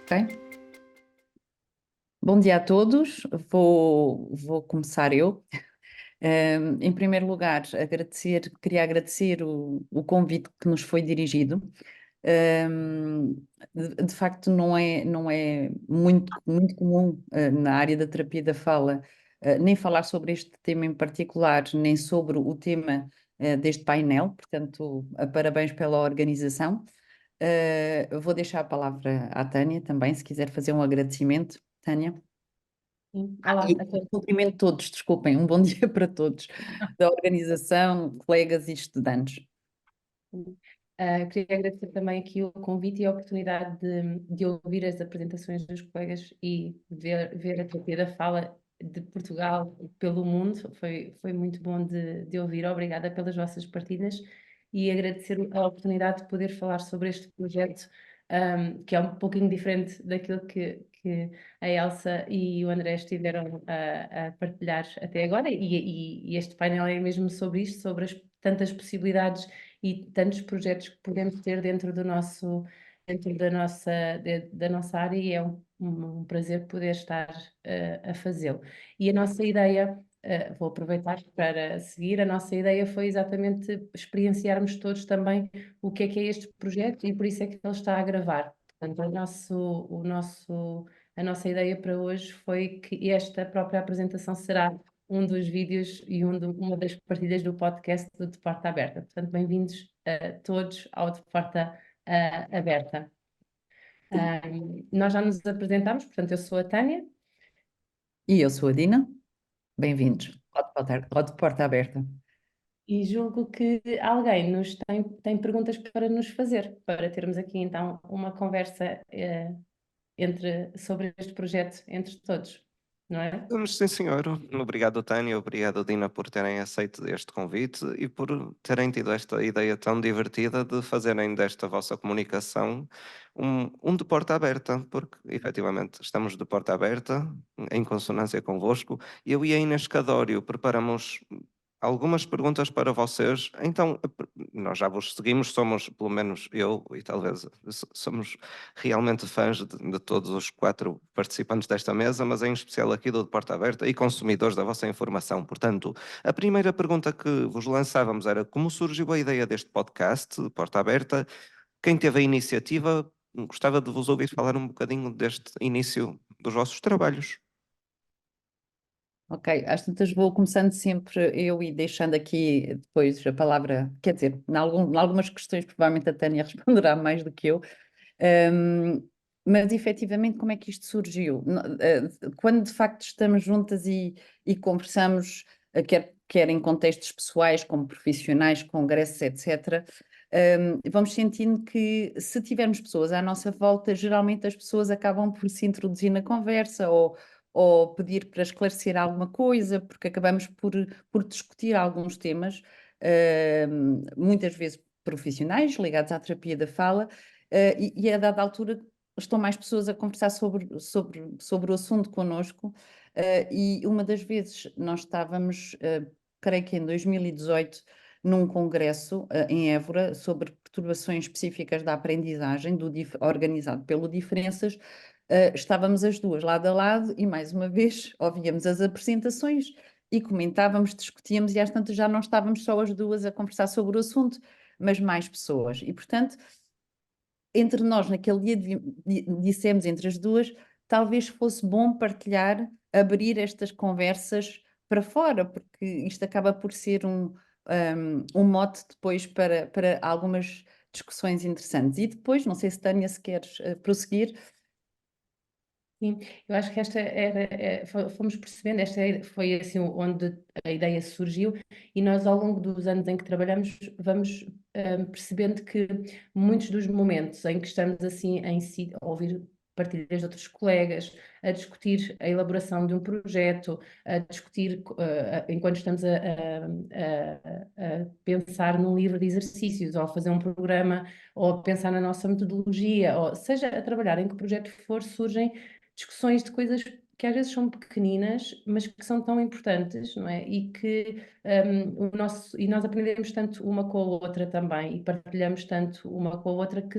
Ok. Bom dia a todos. Vou começar eu. Em primeiro lugar, queria agradecer o convite que nos foi dirigido. De facto, não é muito comum, na área da terapia da fala, nem falar sobre este tema em particular, nem sobre o tema, deste painel. Portanto, parabéns pela organização. Vou deixar a palavra à Tânia também, se quiser fazer um agradecimento. Tânia. Sim. Olá E a todos. cumprimento todos, desculpem, um bom dia para todos, da organização, colegas e estudantes. Queria agradecer também aqui o convite e a oportunidade de ouvir as apresentações dos colegas e ver a terapia da fala de Portugal pelo mundo. Foi muito bom de ouvir. Obrigada pelas vossas partilhas e agradecer a oportunidade de poder falar sobre este projeto, que é um pouquinho diferente daquilo que a Elsa e o André estiveram a partilhar até agora. E este painel é mesmo sobre isto, sobre as tantas possibilidades e tantos projetos que podemos ter dentro dentro da nossa área, e é um prazer poder estar a fazê-lo. E a nossa ideia, vou aproveitar para seguir, a nossa ideia foi exatamente experienciarmos todos também o que é este projeto, e por isso é que ele está a gravar. Portanto, a nossa ideia para hoje foi que esta própria apresentação será um dos vídeos e uma das partilhas do podcast do De Porta Aberta. Portanto, bem-vindos todos ao De Porta Aberta. Nós já nos apresentamos, portanto, eu sou a Tânia. E eu sou a Dina, bem-vindos ao de porta aberta. E julgo que alguém tem perguntas para nos fazer, para termos aqui então uma conversa sobre este projeto entre todos, não é? Sim, senhor. Obrigado, Tânia. Obrigado, Dina, por terem aceito este convite e por terem tido esta ideia tão divertida de fazerem desta vossa comunicação um de porta aberta, porque efetivamente estamos de porta aberta, em consonância convosco. Eu e a Inês Cadório preparamos algumas perguntas para vocês. Então, nós já vos seguimos, somos, pelo menos eu e talvez, somos realmente fãs de todos os 4 participantes desta mesa, mas em especial aqui do de Porta Aberta e consumidores da vossa informação. Portanto, a primeira pergunta que vos lançávamos era: como surgiu a ideia deste podcast, Porta Aberta? Quem teve a iniciativa? Gostava de vos ouvir falar um bocadinho deste início dos vossos trabalhos. Ok, às tantas vou começando sempre eu e deixando aqui depois a palavra, quer dizer, em algumas questões provavelmente a Tânia responderá mais do que eu. Um, mas efetivamente, como é que isto surgiu? Quando de facto estamos juntas e conversamos, quer em contextos pessoais, como profissionais, congressos, etc., vamos sentindo que se tivermos pessoas à nossa volta, geralmente as pessoas acabam por se introduzir na conversa ou pedir para esclarecer alguma coisa, porque acabamos por discutir alguns temas, muitas vezes profissionais, ligados à terapia da fala. E a dada altura estão mais pessoas a conversar sobre o assunto connosco. E uma das vezes nós estávamos, creio que em 2018, num congresso em Évora sobre perturbações específicas da aprendizagem, organizado pelo Diferenças. Estávamos as duas lado a lado e mais uma vez ouvíamos as apresentações e comentávamos, discutíamos, e às tantas já não estávamos só as duas a conversar sobre o assunto, mas mais pessoas. E portanto, entre nós, naquele dia, dissemos entre as duas, talvez fosse bom partilhar, abrir estas conversas para fora, porque isto acaba por ser um mote depois para algumas discussões interessantes. E depois, não sei se Tânia, se queres prosseguir. Sim, eu acho que fomos percebendo, foi assim onde a ideia surgiu, e nós ao longo dos anos em que trabalhamos vamos percebendo que muitos dos momentos em que estamos assim a ouvir partilhas de outros colegas, a discutir a elaboração de um projeto, a discutir enquanto estamos a pensar num livro de exercícios, ou a fazer um programa, ou a pensar na nossa metodologia, ou seja, a trabalhar em que projeto for, surgem discussões de coisas que às vezes são pequeninas, mas que são tão importantes, não é? E que e nós aprendemos tanto uma com a outra também, e partilhamos tanto uma com a outra que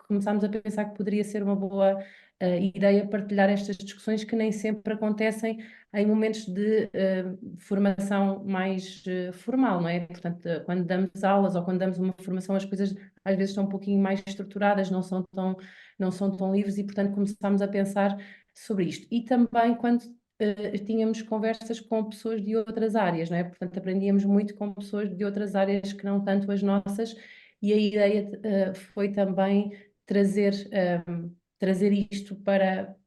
começámos a pensar que poderia ser uma boa ideia partilhar estas discussões que nem sempre acontecem em momentos de formação mais formal, não é? Portanto, quando damos aulas ou quando damos uma formação, as coisas às vezes estão um pouquinho mais estruturadas, não são tão livres, e portanto começámos a pensar sobre isto. E também quando tínhamos conversas com pessoas de outras áreas, não é? Portanto, aprendíamos muito com pessoas de outras áreas que não tanto as nossas, e a ideia foi também trazer isto para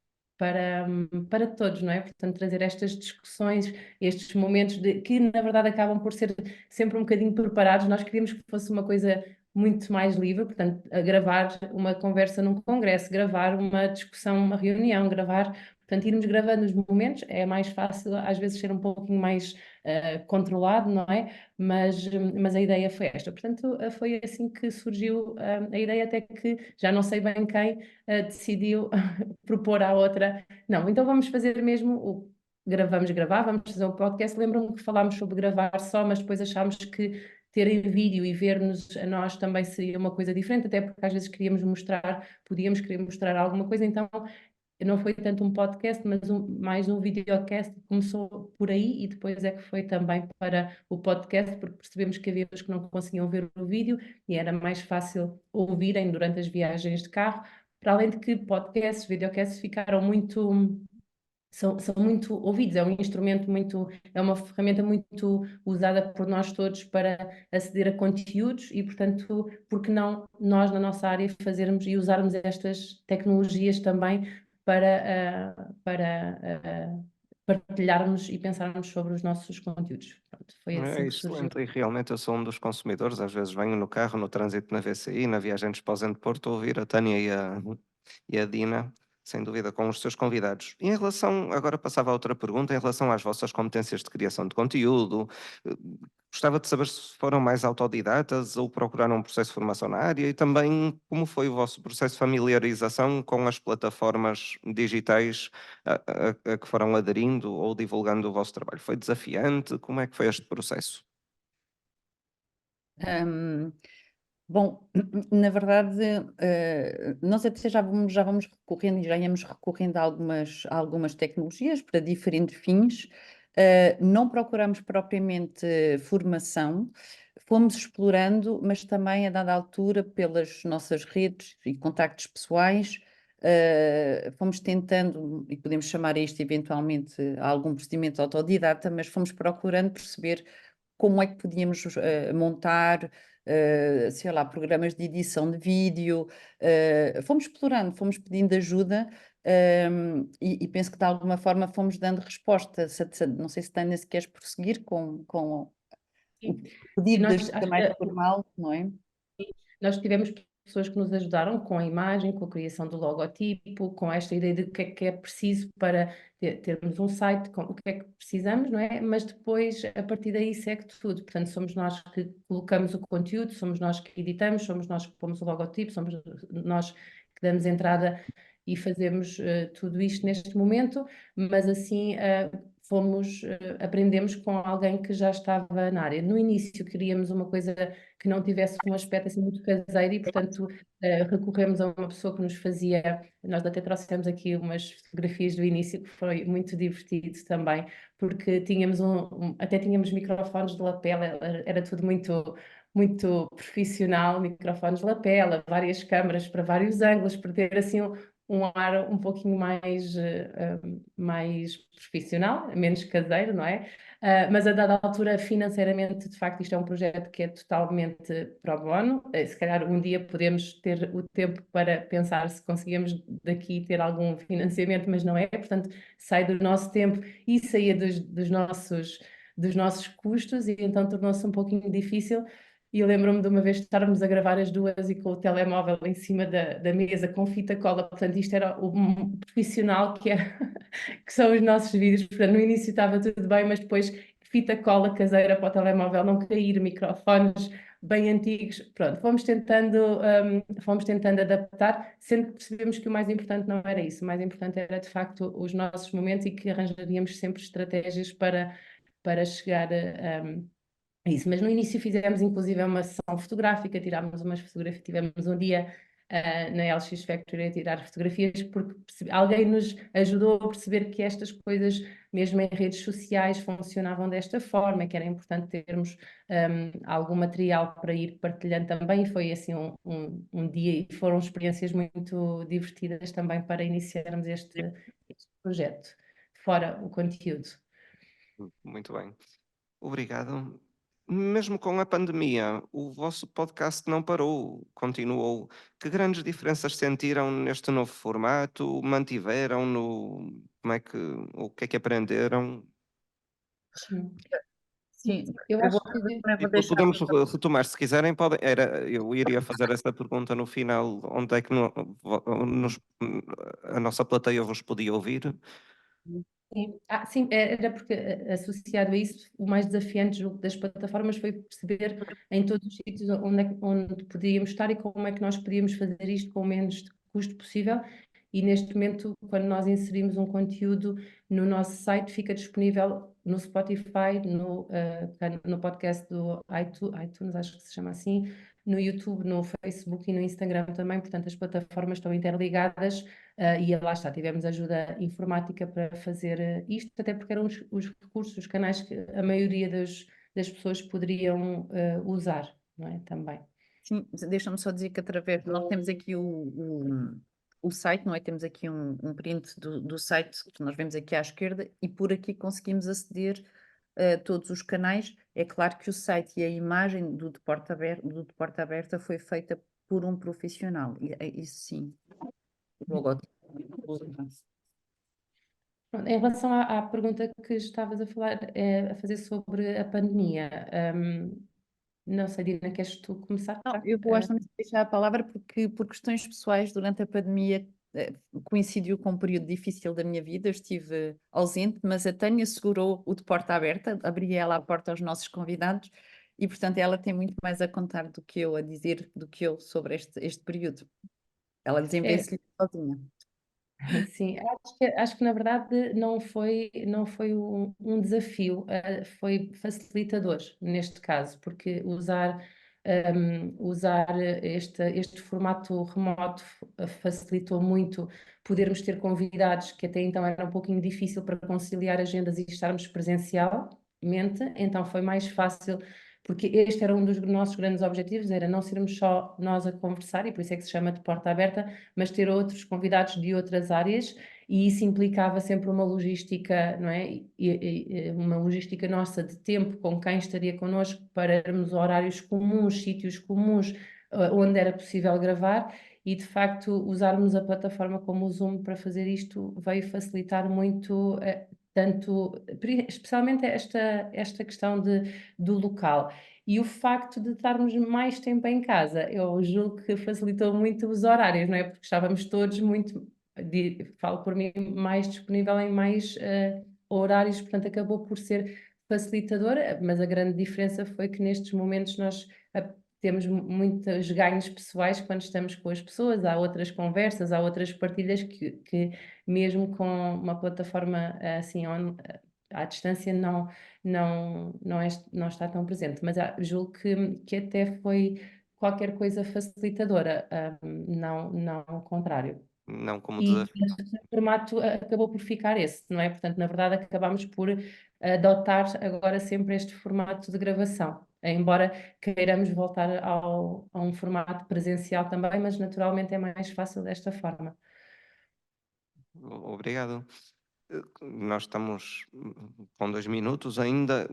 todos, não é? Portanto, trazer estas discussões, estes momentos que na verdade acabam por ser sempre um bocadinho preparados. Nós queríamos que fosse uma coisa muito mais livre, portanto, a gravar uma conversa num congresso, gravar uma discussão, uma reunião, portanto, irmos gravando os momentos. É mais fácil às vezes ser um pouquinho mais controlado, não é? Mas a ideia foi esta. Portanto, foi assim que surgiu a ideia, até que já não sei bem quem decidiu propor à outra, não, então vamos fazer mesmo vamos gravar, vamos fazer um podcast. Lembro-me que falámos sobre gravar só, mas depois achámos que ter em vídeo e ver-nos a nós também seria uma coisa diferente, até porque às vezes podíamos querer mostrar alguma coisa, então não foi tanto um podcast, mas mais um videocast. Começou por aí e depois é que foi também para o podcast, porque percebemos que havia pessoas que não conseguiam ver o vídeo e era mais fácil ouvirem durante as viagens de carro, para além de que podcasts, videocasts ficaram são muito ouvidos, é um instrumento é uma ferramenta muito usada por nós todos para aceder a conteúdos, e portanto, por que não nós na nossa área fazermos e usarmos estas tecnologias também para partilharmos e pensarmos sobre os nossos conteúdos. Pronto, foi É assim que surgiu. excelente, e realmente eu sou um dos consumidores, às vezes venho no carro, no trânsito na VCI, na viagem de Esposende de Porto, a ouvir a Tânia e a Dina, sem dúvida, com os seus convidados. E em relação, agora passava a outra pergunta, em relação às vossas competências de criação de conteúdo, eh, gostava de saber se foram mais autodidatas ou procuraram um processo de formação na área, e também como foi o vosso processo de familiarização com as plataformas digitais a que foram aderindo ou divulgando o vosso trabalho. Foi desafiante? Como é que foi este processo? Hum, Bom, na verdade, nós até já vamos recorrendo e já íamos recorrendo a algumas tecnologias para diferentes fins. Não procuramos propriamente formação, fomos explorando, mas também a dada altura, pelas nossas redes e contactos pessoais, fomos tentando, e podemos chamar isto eventualmente algum procedimento autodidata, mas fomos procurando perceber como é que podíamos montar, sei lá, programas de edição de vídeo. Fomos explorando, fomos pedindo ajuda, e penso que de alguma forma fomos dando resposta. Não sei se Tânia, se queres prosseguir com o Sim. pedido de Nós, ajuda mais formal, não é? Nós tivemos pessoas que nos ajudaram com a imagem, com a criação do logotipo, com esta ideia de o que é preciso para termos um site, com o que é que precisamos, não é? Mas depois, a partir daí, segue tudo. Portanto, somos nós que colocamos o conteúdo, somos nós que editamos, somos nós que pomos o logotipo, somos nós que damos entrada e fazemos tudo isto neste momento, mas assim aprendemos com alguém que já estava na área. No início queríamos uma coisa que não tivesse um aspecto assim muito caseiro, e portanto recorremos a uma pessoa que nos fazia. Nós até trouxemos aqui umas fotografias do início, que foi muito divertido também, porque até tínhamos microfones de lapela, era tudo muito profissional, microfones de lapela, várias câmaras para vários ângulos, para ter assim um ar um pouquinho mais profissional, menos caseiro, não é? Mas a dada altura, financeiramente, de facto, isto é um projeto que é totalmente pro bono. Se calhar um dia podemos ter o tempo para pensar se conseguimos daqui ter algum financiamento, mas não é. Portanto, sai do nosso tempo e saía dos nossos custos, e então tornou-se um pouquinho difícil. E eu lembro-me de uma vez estarmos a gravar as duas e com o telemóvel em cima da mesa com fita cola. Portanto, isto era o profissional que são os nossos vídeos. Portanto, no início estava tudo bem, mas depois fita cola caseira para o telemóvel não cair, microfones bem antigos. Pronto, fomos tentando adaptar, sendo que percebemos que o mais importante não era isso. O mais importante era, de facto, os nossos momentos e que arranjaríamos sempre estratégias para chegar a isso. Mas no início fizemos, inclusive, uma sessão fotográfica, tirámos umas fotografias, tivemos um dia na LX Factory a tirar fotografias, porque alguém nos ajudou a perceber que estas coisas, mesmo em redes sociais, funcionavam desta forma, que era importante termos algum material para ir partilhando também, e foi assim um dia, e foram experiências muito divertidas também para iniciarmos este projeto, fora o conteúdo. Muito bem. Obrigado. Mesmo com a pandemia, o vosso podcast não parou, continuou. Que grandes diferenças sentiram neste novo formato? Mantiveram no... O que é que aprenderam? Hum. Sim, Eu eu acho vou, que também vou E deixar. podemos retomar, se quiserem, podem. Eu iria fazer essa pergunta no final, onde é que a nossa plateia vos podia ouvir? sim. Sim, era porque associado a isso, o mais desafiante julgo das plataformas foi perceber em todos os sítios onde podíamos estar e como é que nós podíamos fazer isto com o menos custo possível. E neste momento, quando nós inserimos um conteúdo no nosso site, fica disponível no Spotify, no podcast do iTunes, acho que se chama assim, no YouTube, no Facebook e no Instagram também. Portanto, as plataformas estão interligadas. E lá está, tivemos ajuda informática para fazer isto, até porque eram os recursos, os canais que a maioria das pessoas poderiam usar, não é? Também. Sim, deixa-me só dizer que através, nós temos aqui o site, não é? Temos aqui um print do site que nós vemos aqui à esquerda e por aqui conseguimos aceder a todos os canais. É claro que o site e a imagem do de Porta Aberta foi feita por um profissional, isso sim, o logotipo. Pronto, em relação à pergunta que estavas a falar, a fazer sobre a pandemia, não sei, Dina, queres tu começar? Não, eu gosto de deixar a palavra porque, por questões pessoais, durante a pandemia, coincidiu com um período difícil da minha vida, eu estive ausente, mas a Tânia segurou o de porta aberta, abria ela a porta aos nossos convidados e, portanto, ela tem muito mais a contar do que eu, a dizer do que eu sobre este período. Ela desenvence-lhe sozinha. Sim, acho que na verdade não foi um desafio, foi facilitador neste caso, porque usar este formato remoto facilitou muito podermos ter convidados que até então era um pouquinho difícil para conciliar agendas e estarmos presencialmente, então foi mais fácil. Porque este era um dos nossos grandes objetivos, era não sermos só nós a conversar, e por isso é que se chama de porta aberta, mas ter outros convidados de outras áreas, e isso implicava sempre uma logística, não é? Uma logística nossa de tempo com quem estaria connosco para termos horários comuns, sítios comuns, onde era possível gravar, e de facto usarmos a plataforma como o Zoom para fazer isto veio facilitar muito, especialmente esta questão do local. E o facto de estarmos mais tempo em casa, eu julgo que facilitou muito os horários, não é? Porque estávamos todos muito, falo por mim, mais disponível em mais horários, portanto acabou por ser facilitador, mas a grande diferença foi que nestes momentos nós temos muitos ganhos pessoais quando estamos com as pessoas, há outras conversas, há outras partilhas que mesmo com uma plataforma assim à distância não está tão presente, mas julgo que até foi qualquer coisa facilitadora, não o contrário. Não como E desafio. o formato acabou por ficar esse, não é? Portanto, na verdade, acabámos por adotar agora sempre este formato de gravação, embora queiramos voltar a um formato presencial também, mas naturalmente é mais fácil desta forma. Obrigado. Nós estamos com 2 minutos ainda.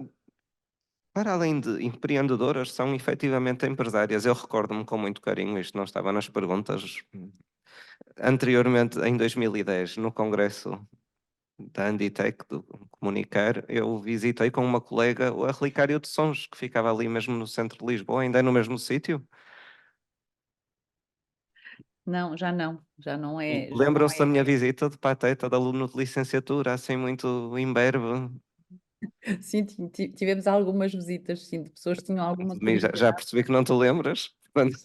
Para além de empreendedoras, são efetivamente empresárias. Eu recordo-me com muito carinho, isto não estava nas perguntas. Anteriormente, em 2010, no congresso da Anditec, do Comunicar, eu visitei com uma colega o Relicário de Sons, que ficava ali mesmo no centro de Lisboa, ainda é no mesmo sítio. Não, já não é. Lembram-se da minha visita de pateta de aluno de licenciatura, assim muito imberbe. Sim, tivemos algumas visitas, sim, de pessoas que tinham alguma Também já curiosidade. percebi que não te lembras. Portanto,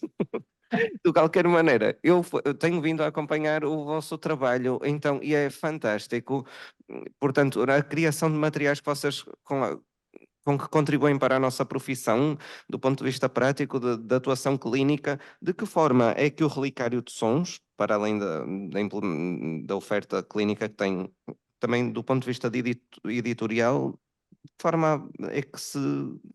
de qualquer maneira, eu tenho vindo a acompanhar o vosso trabalho, então, e é fantástico. Portanto, a criação de materiais que vocês com que contribuem para a nossa profissão, do ponto de vista prático, de atuação clínica, de que forma é que o relicário de sons, para além da oferta clínica que tem, também do ponto de vista de editorial, de que forma é que se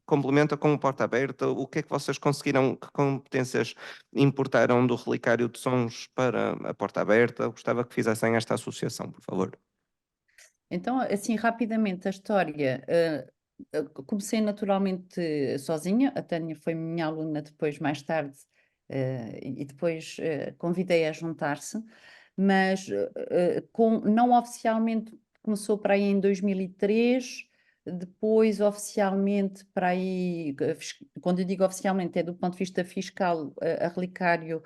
complementa com o Porta Aberta? O que é que vocês conseguiram, que competências importaram do relicário de sons para a Porta Aberta? Eu gostava que fizessem esta associação, por favor. Então, assim, rapidamente, a história. Comecei naturalmente sozinha, a Tânia foi minha aluna depois, mais tarde, e depois convidei a juntar-se, mas não oficialmente, começou para aí em 2003, depois oficialmente para aí, quando eu digo oficialmente é do ponto de vista fiscal, a Relicário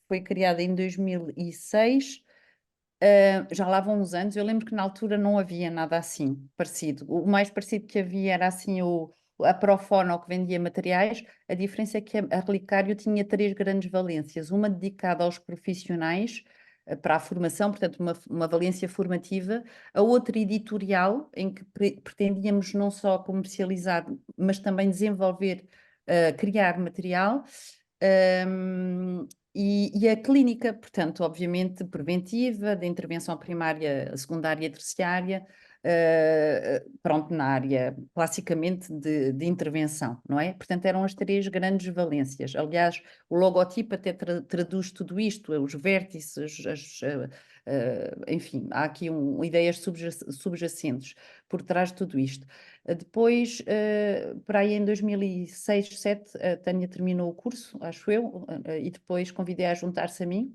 foi criada em 2006. Já lá vão uns anos, eu lembro que na altura não havia nada assim parecido. O mais parecido que havia era assim a Profono, que vendia materiais. A diferença é que a Relicário tinha três grandes valências: uma dedicada aos profissionais, para a formação, portanto uma valência formativa, a outra editorial, em que pretendíamos não só comercializar, mas também desenvolver, criar material. Um, e a clínica, portanto, obviamente preventiva, de intervenção primária, secundária e terciária, pronto, na área classicamente de intervenção, não é? Portanto, eram as três grandes valências. Aliás, o logotipo até traduz tudo isto, os vértices, enfim, há aqui ideias subjacentes por trás de tudo isto. Depois, para aí em 2006, 2007, a Tânia terminou o curso, acho eu, e depois convidei-a a juntar-se a mim,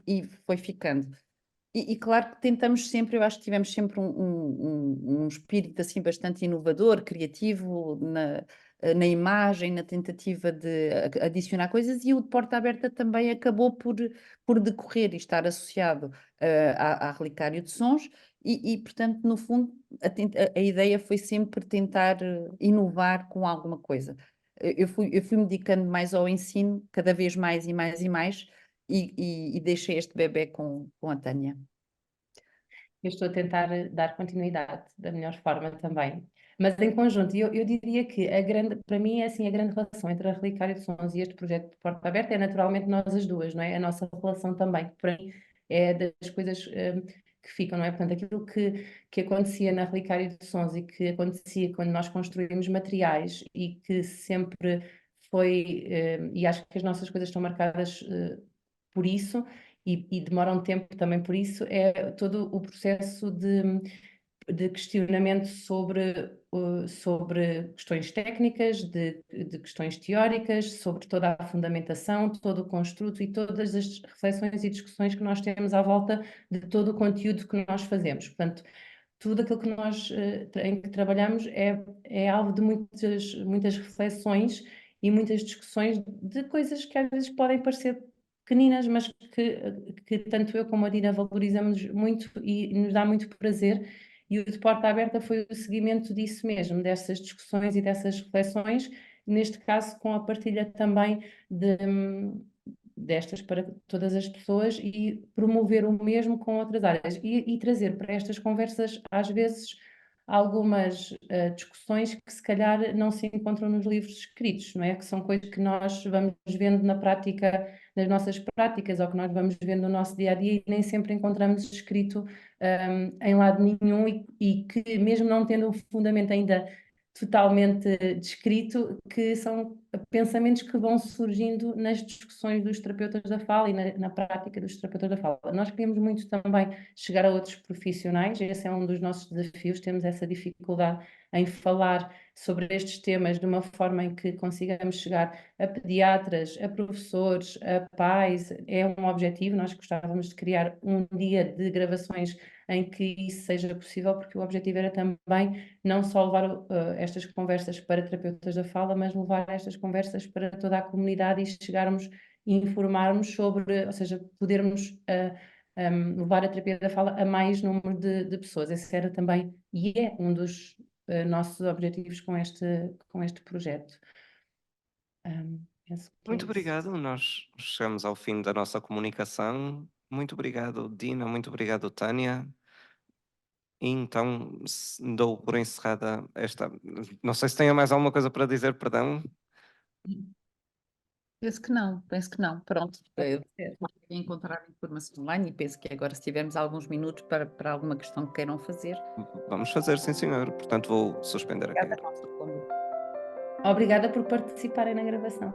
e foi ficando. E claro que tentamos sempre, eu acho que tivemos sempre um espírito assim bastante inovador, criativo na imagem, na tentativa de adicionar coisas, e o de Porta Aberta também acabou por decorrer e estar associado à Relicário de Sons, portanto, no fundo, a ideia foi sempre tentar inovar com alguma coisa. Eu fui me dedicando mais ao ensino, cada vez mais e mais e mais, e deixei este bebé com a Tânia. Eu estou a tentar dar continuidade da melhor forma também. Mas em conjunto, eu diria que para mim é assim, a grande relação entre a Relicário de Sons e este projeto de Porta Aberta é naturalmente nós as duas, não é? A nossa relação também, para mim, é das coisas que ficam, não é? Portanto, aquilo que acontecia na Relicário de Sons e que acontecia quando nós construímos materiais e que sempre foi, e acho que as nossas coisas estão marcadas por isso, e demora um tempo também por isso, é todo o processo de questionamento sobre questões técnicas, de questões teóricas, sobre toda a fundamentação, todo o construto e todas as reflexões e discussões que nós temos à volta de todo o conteúdo que nós fazemos. Portanto, tudo aquilo que nós em que trabalhamos é alvo de muitas reflexões e muitas discussões de coisas que às vezes podem parecer pequeninas, mas que tanto eu como a Dina valorizamos muito e nos dá muito prazer. E o de Porta Aberta foi o seguimento disso mesmo, dessas discussões e dessas reflexões, neste caso com a partilha também destas para todas as pessoas e promover o mesmo com outras áreas e trazer para estas conversas, às vezes, algumas discussões que se calhar não se encontram nos livros escritos, não é? Que são coisas que nós vamos vendo na prática, nas nossas práticas, ou que nós vamos vendo no nosso dia a dia e nem sempre encontramos escrito em lado nenhum e que, mesmo não tendo um fundamento ainda totalmente descrito, que são pensamentos que vão surgindo nas discussões dos terapeutas da fala e na prática dos terapeutas da fala. Nós queremos muito também chegar a outros profissionais, esse é um dos nossos desafios, temos essa dificuldade em falar sobre estes temas de uma forma em que consigamos chegar a pediatras, a professores, a pais, é um objetivo, nós gostávamos de criar um dia de gravações em que isso seja possível, porque o objetivo era também não só levar estas conversas para terapeutas da fala, mas levar estas conversas para toda a comunidade e chegarmos e informarmos sobre, ou seja, podermos levar a terapia da fala a mais número de pessoas. Esse era também, e é um dos nossos objetivos com este projeto. Penso que é Muito isso. obrigado. Nós chegamos ao fim da nossa comunicação. Muito obrigado, Dina. Muito obrigado, Tânia. E então dou por encerrada esta. Não sei se tenha mais alguma coisa para dizer, perdão. Penso que não. Pronto, eu É. vou encontrar informação online e penso que agora, se tivermos alguns minutos para alguma questão que queiram fazer. Vamos fazer, sim, senhor. Portanto, vou suspender aqui a Obrigada, gravação. Obrigada por participarem na gravação.